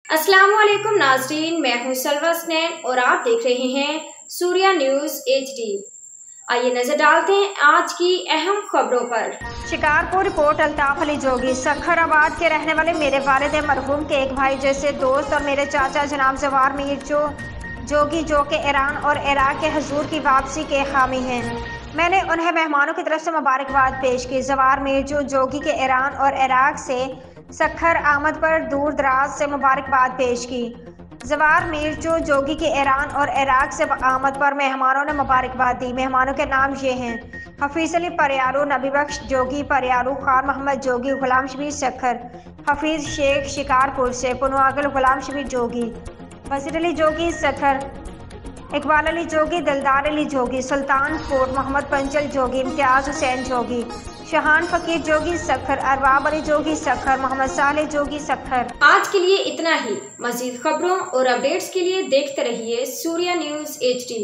अस्सलाम वालेकुम नाज़रीन, मैं हूं सलवा स्नैन और आप देख रहे हैं सूर्या न्यूज़ HD। आइए नजर डालते हैं आज की अहम खबरों पर। शिकारपुर रिपोर्ट अल्ताफ अली जोगी। सखराबाद के रहने वाले मेरे वालिद मरहूम के एक भाई जैसे दोस्त और मेरे चाचा जनाब जवार मीर जोगी जो के ईरान और इराक के हजूर की वापसी के हामी हैं। मैंने उन्हें मेहमानों की तरफ से मुबारकबाद पेश की। जवार मीर जोगी के ईरान और इराक से सखर आमद पर दूर दराज से मुबारकबाद पेश की। जवार मीर जोगी के ईरान और इराक से आमद पर मेहमानों ने मुबारकबाद दी। मेहमानों के नाम ये हैं: हफीज़ अली परियारू, नबी बख्श जोगी परियारू, खान मोहम्मद जोगी, गुलाम शबीर सखर, हफीज़ शेख शिकारपुर से, पुनवागल गुलाम शबीर जोगी, वसीर अली जोगी सखर, इकबाल अली जोगी, दिलदार अली जोगी, सुल्तानपुर मोहम्मद पंचल जोगी, इम्तियाज़ हुसैन जोगी, शहान फकीर जोगी सखर, अरबाब अली जोगी सखर, मोहम्मद साले जोगी सखर। आज के लिए इतना ही। मज़ीद खबरों और अपडेट्स के लिए देखते रहिए सूर्या न्यूज़ HD।